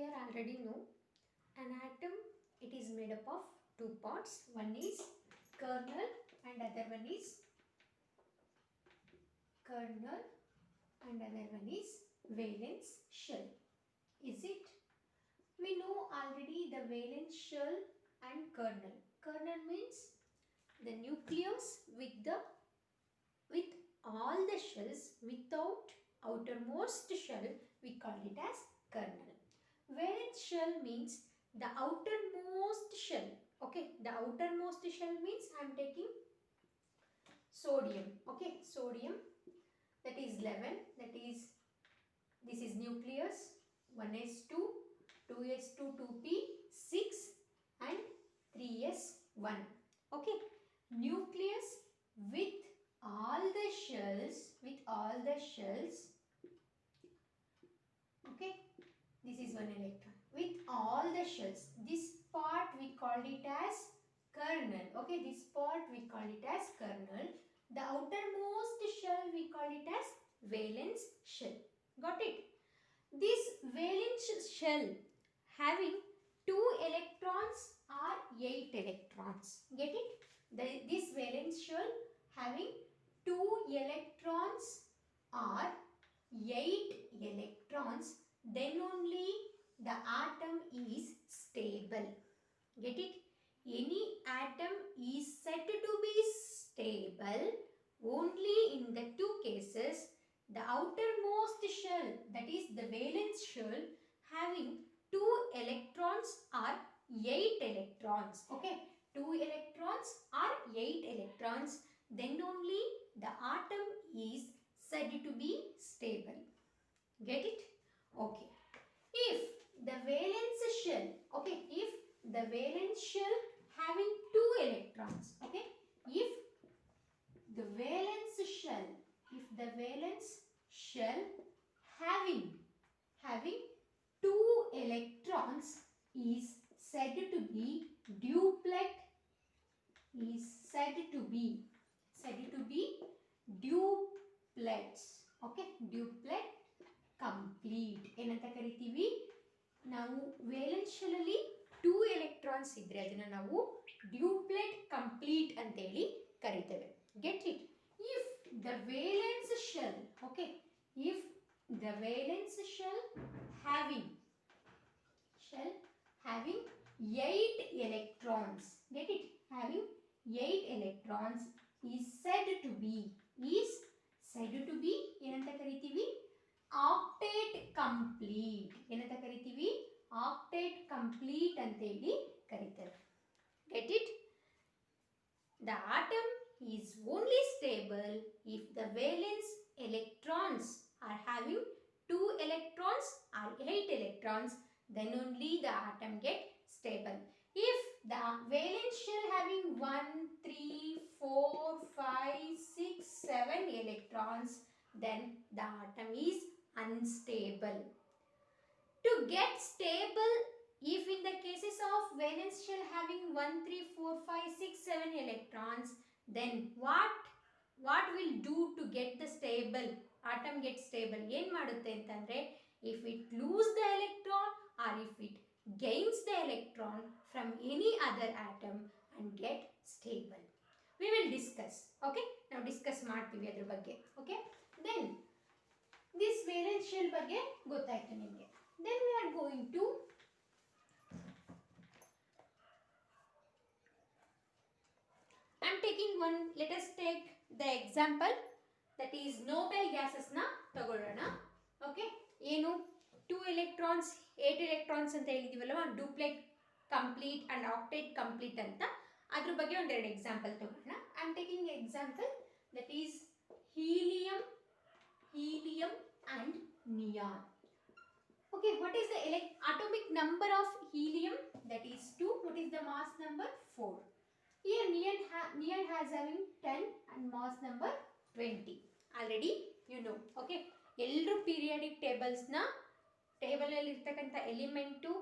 we are already know an atom, it is made up of two parts. One is kernel and other one is valence shell. Is it? We know already the valence shell and kernel. Kernel means the nucleus with all the shells without outermost shell, we call it as kernel. Valence shell means the outermost shell. Okay, the outermost shell means I am taking sodium. Okay, sodium, that is 11, that is, this is nucleus, 1s2, 2s2, 2p, 6 and 3s1. Okay, nucleus with all the shells, okay, this is one electron with all the shells. This part we called it as kernel. Okay, this part we call it as kernel. The outermost shell we call it as valence shell. Got it? This valence shell having 2 electrons or 8 electrons. Get it? This valence shell having 2 electrons or 8 electrons, then only the atom is stable. Get it? Any atom is said to be stable only in the two cases. The outermost shell, that is the valence shell, having 2 electrons or 8 electrons. Okay, 2 electrons or 8 electrons, then only the atom is said to be stable. Get it? Okay. If the valence shell, okay, if the valence shell having 2 electrons, okay, if the valence shell having 2 electrons is said to be duplet, duplets. Okay, duplet complete. ಏನಂತ ಕರಿತೀವಿ? ನಾವು valence shell ಅಲ್ಲಿ 2 electrons ಇದ್ರೆ ಅದನ್ನ ನಾವು ಡ್ಯೂಪ್ಲೆಟ್ complete ಅಂತ ಹೇಳಿ ಕರಿತೇವೆ. Get it? If the valence shell, okay, if the valence shell having 8 electrons, get it, having 8 electrons is said to be ಏನಂತ ಕರಿತೀವಿ? Octet complete. ಏನಂತ ಕರಿತೀವಿ? ಆಕ್ಟೇಟ್ ಕಂಪ್ಲೀಟ್ ಅಂತ ಹೇಳಿ ಕರೀತಾರೆ. Get it? The atom is only stable if the valence electrons are having 2 electrons or 8 electrons, then only the atom get stable. If the valence shell having 1, 3, 4, 5, 6, 7 electrons, then the atom is unstable. To get stable, if in the cases of valence shell having 1, 3, 4, 5, 6, 7 electrons, then what will do to get the stable atom get stable? ಏನು ಮಾಡುತ್ತೆ ಅಂತಂದ್ರೆ, if it lose the electron or if it gains the electron from any other atom and get stable. We will discuss. Okay, ನಾವು discuss ಮಾಡ್ತೀವಿ ಅದ್ರ ಬಗ್ಗೆ. Okay, then this valence shell ಬಗ್ಗೆ ಗೊತ್ತಾಯ್ತು ನಿಮಗೆ. Then we are going to I am taking one, let us take the example, that is noble gases na ತಗೊಳ್ಳೋಣ. Okay, ಏನು 2 electrons 8 electrons ಅಂತ ಹೇಳಿದೀವಲ್ವಾ, duplet complete and octet complete ಅಂತ, ಅದ್ರ ಬಗ್ಗೆ ಒಂದೆರಡು ಎಕ್ಸಾಂಪಲ್ ತಗೊಳ್ಳೋಣ. I am taking example, that is helium and neon. Okay, what is the atomic number of helium? That is 2. What is the mass number? 4. Here neon has having 10 and mass number 20. Already you know. Okay, ಎಲ್ಲರೂ periodic ಟೇಬಲ್ಸ್ನ ಟೇಬಲಲ್ಲಿ ಇರ್ತಕ್ಕಂಥ element,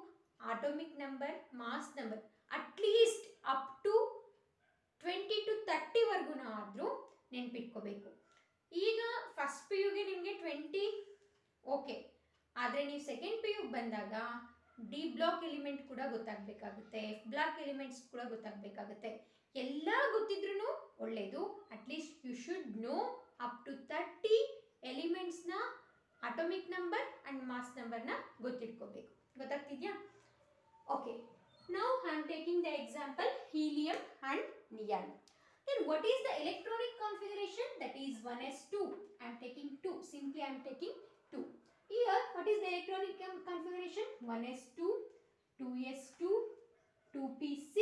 atomic number, mass number at least up to 20 to 30 ವರೆಗೂ ಆದರೂ ನೆನ್ಪಿಟ್ಕೋಬೇಕು. ಈಗ first P ಯುಗೆ ನಿಮಗೆ 20 okay, ಆದರೆ ನೀವು ಸೆಕೆಂಡ್ ಪಿ ಯುಗೆ ಬಂದಾಗ ಡಿ ಬ್ಲಾಕ್ ಎಲಿಮೆಂಟ್ ಕೂಡ ಗೊತ್ತಾಗಬೇಕಾಗುತ್ತೆ, ಎಫ್ ಬ್ಲಾಕ್ ಎಲಿಮೆಂಟ್ಸ್ ಕೂಡ ಗೊತ್ತಾಗಬೇಕಾಗುತ್ತೆ. ಎಲ್ಲ ಗೊತ್ತಿದ್ರೂ ಒಳ್ಳೆಯದು. At least you should know up to 30 ಎಲಿಮೆಂಟ್ಸ್ನ ಅಟೋಮಿಕ್ ನಂಬರ್ ಆ್ಯಂಡ್ ಮಾಸ್ ನಂಬರ್ನ ಗೊತ್ತಿಟ್ಕೋಬೇಕು. ಗೊತ್ತಾಗ್ತಿದೆಯಾ? Okay, now I am taking the example helium and neon. Then what is the electronic configuration? That is 1s2. I am taking 2. Simply I am taking 2. Here, what is the electronic configuration? 1s2, 2s2, 2p6.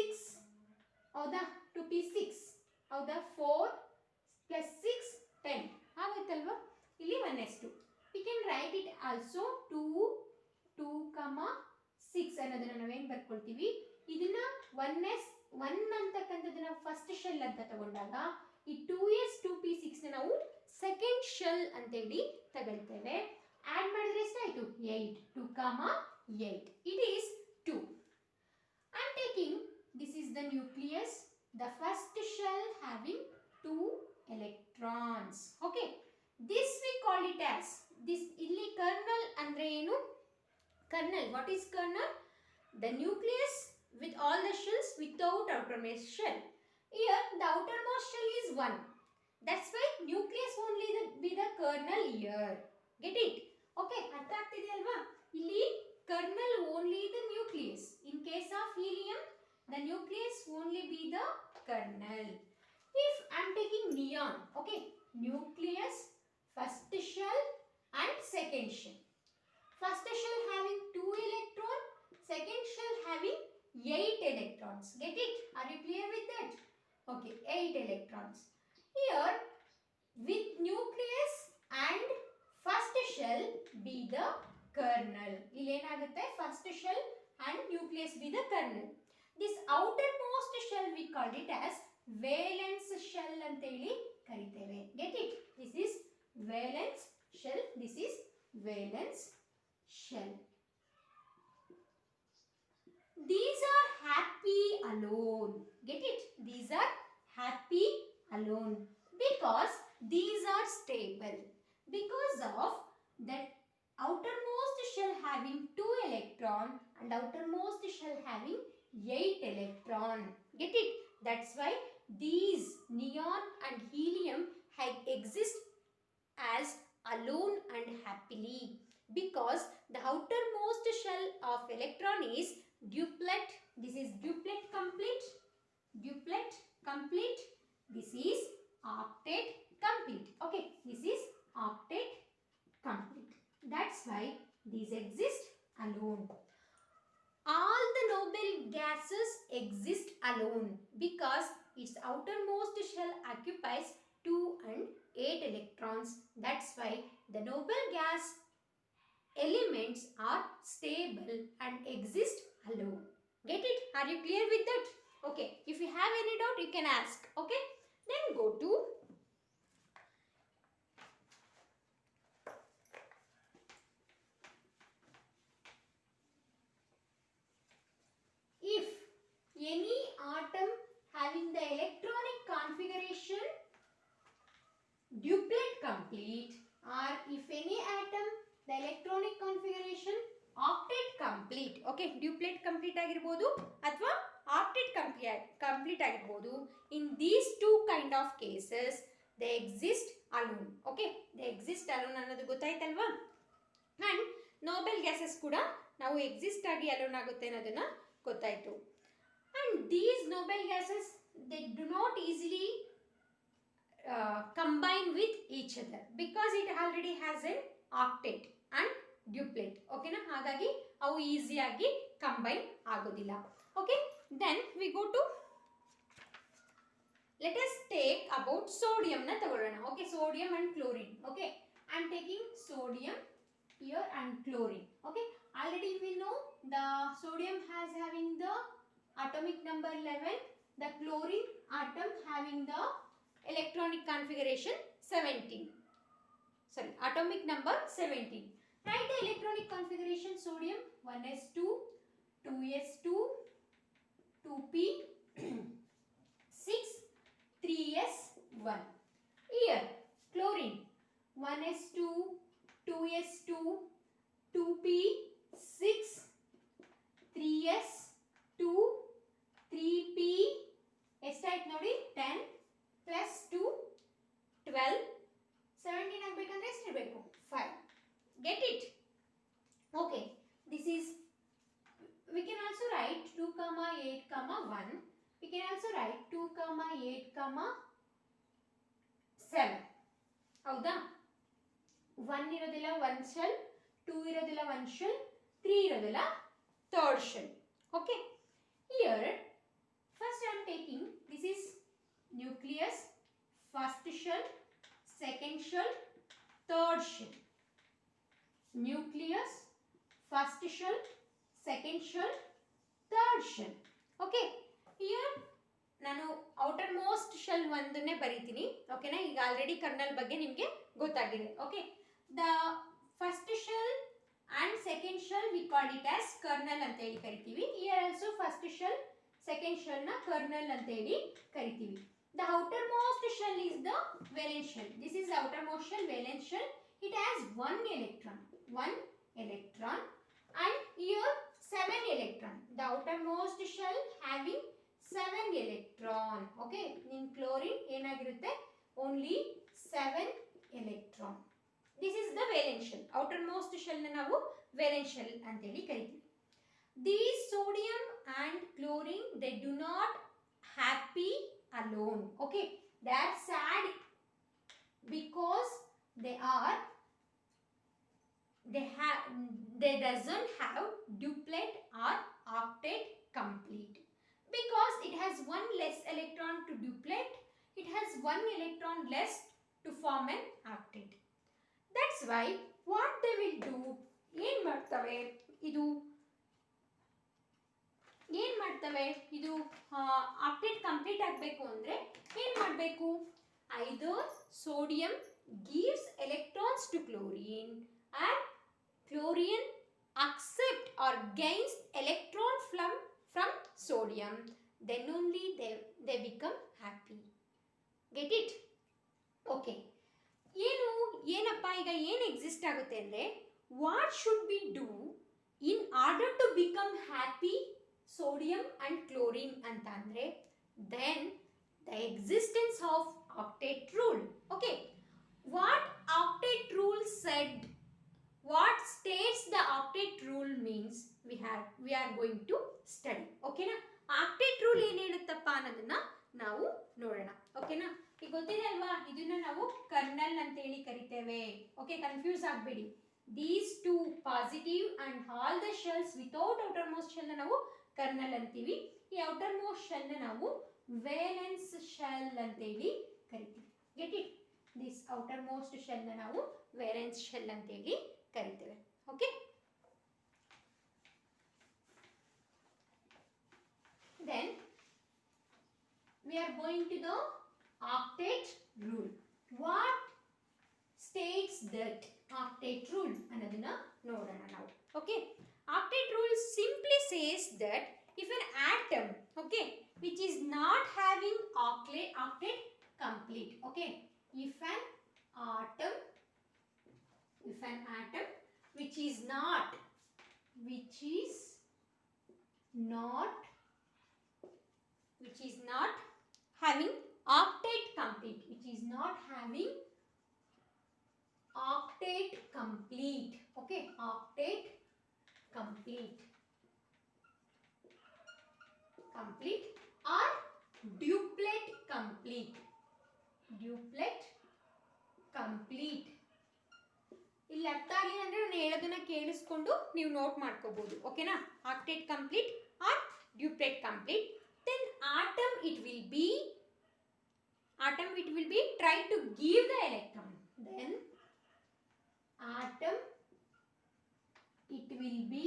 Or the 2p6. Or the 4 plus 6, 10. How is it? ಇಲ್ಲಿ 1s2. We can write it also 2, 2, 6 ಅನ್ನೋದನ್ನ ನಾವೇನು ಬರ್ಕೊಳ್ತೀವಿ. ಇದನ್ನ 1 ಅಂತಕ್ಕಂಥದ್ದನ್ನ first shell ಅಂತ ತಗೊಂಡಾಗ ಈ 2s 2p6 ನ ನಾವು ಸೆಕೆಂಡ್ ಶೆಲ್ ಅಂತೇಳಿ ತಗೊಳ್ತೇವೆ. ಆಡ್ ಮಾಡಿದ್ರೆ ಎಷ್ಟಾಯ್ತು? 8. 2, 8. It is 2. I am taking, this is the nucleus, the first shell having 2 electrons. Okay, this we call it as, this ಇಲ್ಲಿ kernel ಅಂದ್ರೆ ಏನು? Kernel, what is kernel? The nucleus with all the shells without outermost shell. Here the outermost shell is 1. That's why nucleus only be the kernel here. Get it? Okay, ಅರ್ಥ ಆಗ್ತಿದೆ ಅಲ್ವಾ? ಇಲ್ಲಿ kernel only the nucleus. In case of helium, the nucleus only be the kernel. If I am taking neon, okay, nucleus, first shell and second shell. First shell having 2 electrons, second shell having 8 electrons. Get it? Are you clear with that? Okay, 8 electrons. Here, with nucleus and first shell be the kernel. Ilenagutte first shell and nucleus be the kernel. This outermost shell we called it as valence shell anteli kariteve. Get it? This is valence shell. This is valence shell. These are happy alone. Get it? These are happy alone because these are stable. Because of that outermost shell having 2 electron and outermost shell having 8 electron. Get it? That's why these neon and helium exist as alone and happily, because the outermost shell of electron is duplet. This is duplet complete. Duplet complete. This is octet complete. Okay, this is octet complete. That's why these exist alone. All the noble gases exist alone because its outermost shell occupies 2 and 8 electrons. That's why the noble gas elements are stable and exist alone. Get it? Are you clear with that? Okay, if you have any doubt you can ask. Okay, then go to if any atom having the electronic configuration duplet complete, or if any atom the electronic configuration octet complete. Okay, duplet complete ಆಗಿರಬಹುದು ಅಥವಾ octet complete ಆಗಿರಬಹುದು. In these two kind of cases they exist alone. Okay, they exist alone ಅನ್ನೋದು ಗೊತ್ತಾಯ್ತಲ್ವಾ? and noble gases ಕೂಡ ನಾವು exist ಆಗಿ alone ಆಗುತ್ತೆ ಅನ್ನೋದನ್ನ ಗೊತ್ತಾಯ್ತು. and these noble gases they do not easily combine with each other because it already has an octet and duplet. Okay na, ಹಾಗಾಗಿ ಅವು ಈಸಿಯಾಗಿ ಕಂಬೈನ್ ಆಗೋದಿಲ್ಲ. Okay, then we go to, let us take about sodium na ತಗೊಳ್ಳೋಣ. Okay, sodium and chlorine. Okay, I am taking sodium here and chlorine. Okay, already we know the sodium has having the atomic number 11, the chlorine atom having the electronic configuration 17. Sorry, atomic number 17. Write the electronic configuration sodium 1s2, 2s2, 2p6, 3s1. Here chlorine 1s2, 2s2, 2p6, 3s 2 3p ಎಷ್ಟಾಯ್ತು ನೋಡಿ 10 plus 2 12 17 ಆಗಬೇಕಂದ್ರೆ ಎಷ್ಟು ಇರಬೇಕು 5 get it okay this is we can also write 2 comma 8 comma 1 we can also write 2 comma 8 comma 7 ಹೌದಾ 1 ಇರೋದಿಲ್ಲ 1 shell 2 ಇರೋದಿಲ್ಲ 1 shell 3 ಇರೋದಿಲ್ಲ third shell okay here first I am taking this is nucleus first shell second shell third shell nucleus first shell second shell third shell okay here ನಾನು outer most shell ಒಂದನ್ನೇ ಬರೀತೀನಿ ಓಕೆನಾ ಈಗ already kernel ಬಗ್ಗೆ ನಿಮಗೆ ಗೊತ್ತಾಗಿದೆ okay the first shell and second shell we called it as kernel ಅಂತ ಹೇಳಿ ಕರಿತೀವಿ here also first shell second shell na kernel ಅಂತ ಹೇಳಿ ಕರಿತೀವಿ the outermost shell is the valence shell this is the outermost shell valence shell it has one electron and here 7 electron the outermost shell having 7 electron okay in chlorine ಏನಾಗಿರುತ್ತೆ only 7 electron this is the valence shell outermost shell na ನಾವು valence shell ಅಂತ ಹೇಳಿ ಕರಿತೀವಿ these sodium and chlorine they do not happy alone okay they are sad because they doesn't have duplet or octet complete because it has one less electron to duplet it has one electron less to form an octet that's why what they will do ಏನು ಮಾಡ್ತವೆ ಇದು octet complete ಆಗಬೇಕು ಅಂದರೆ ಏನು ಮಾಡಬೇಕು ಐದರ್ sodium gives electrons to chlorine and chlorine accept or gains electron from sodium then only they become happy get it okay ಏನಪ್ಪ ಈಗ ಏನು ಎಕ್ಸಿಸ್ಟ್ ಆಗುತ್ತೆ ಅಂದರೆ what should we do in order to become happy sodium and chlorine ಅಂತ ಅಂದರೆ then the existence of octet rule okay what octet rule said what states the octet rule means we are going to study okay na octet rule ಏನು ಹೇಳುತ್ತಪ್ಪ ಅನ್ನೋದನ್ನ ನಾವು ನೋಡೋಣ ಓಕೆನಾ ಈಗ ಗೊತ್ತಿದೆ ಅಲ್ವಾ ಇದನ್ನ ನಾವು ಕರ್ನಲ್ ಅಂತ ಹೇಳಿ ಕರಿತೇವೆ ಓಕೆ ಕನ್ಫ್ಯೂಸ್ ಆಗಬೇಡಿ these two positive and all the shells without outermost shell ನಾವು ಕರ್ನಲ್ ಅಂತೀವಿ ಈ outermost shell ನಾವು valence shell ಅಂತ ಹೇಳಿ ಕರಿತೀವಿ get it this outermost shell ನಾವು valence shell ಅಂತ ಹೇಳಿ ಕರಿತೇವೆ okay then we are going to the octet rule what states that octet rule ಅನ್ನೋದನ್ನ ನೋಡೋಣ ನಾವು okay octet rule simply says that if an atom okay which is not having octet complete okay if an atom which is not having octet complete octet complete okay octet complete or duplet complete ಇಲ್ಲಿ ಅರ್ಥ ಆಗಲಿಲ್ಲ ಅಂದ್ರೆ ನಾನು ಹೇಳೋದನ್ನ ಕೇಳಿಸ್ಕೊಂಡು ನೀವು note ಮಾಡ್ಕೋಬಹುದು ಓಕೆನಾ octet complete or duplet complete then atom it will be try to give the electron then atom it will be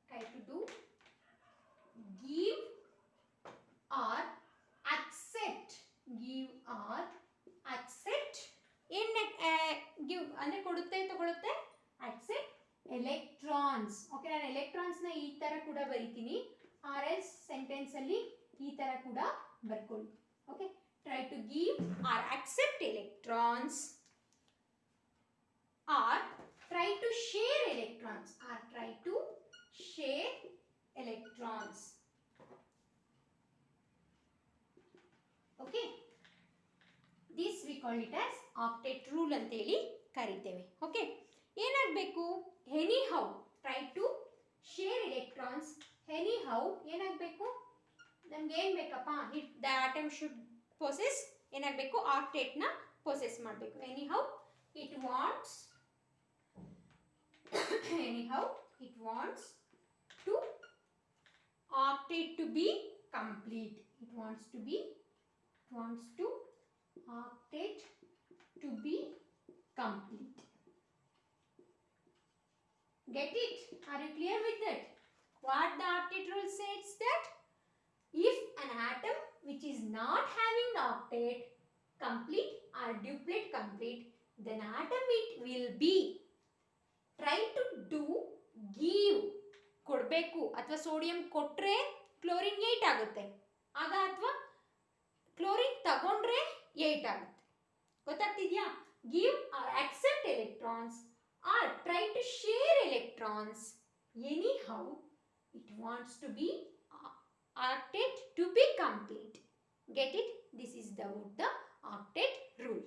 try to do give or accept in give ಅಂದ್ರೆ ಕೊಡುತ್ತೆ ತಗೊಳುತ್ತೆ accept electrons okay ನಾನು electrons ನ ಈ ತರ ಕೂಡ ಬರೀತೀನಿ or else sentence ಅಲ್ಲಿ ಈ ತರ ಕೂಡ ಬರ್ಕೊಳ್ಳಿ. Okay, try to give or accept electrons or try to share electrons or try to share electrons. Okay, this we call it as octet rule ಅಂತ ಹೇಳಿ ಕರೀತೇವೆ. ಓಕೆ, ಏನಾಗಬೇಕು? Anyhow try to share electrons. Anyhow ಏನಾಗಬೇಕು? ನಮ್ಗೆ ಏನು ಬೇಕಪ್ಪ? the atom should possess ಏನಾಗಬೇಕು? octet ನ possess ಮಾಡಬೇಕು. Anyhow it wants anyhow it wants to octet to be complete. It wants to octet to be complete. Get it? Are you clear with that? What the octet rule says that if an atom which is not having the octet complete or duplet complete, then atom it will be try to do give ಕೊಡಬೇಕು. ಅಥವಾ sodium ಕೊಟ್ಟರೆ chlorine 8 ಆಗುತ್ತೆ ಆಗ, ಅಥವಾ chlorine ತಗೊಂಡ್ರೆ 8 ಆಗುತ್ತೆ. ಗೊತ್ತಾಗ್ತಿದ್ಯಾ? Give or accept electrons or try to share electrons. Anyhow it wants to be octet to be complete. Get it? This is the octet rule.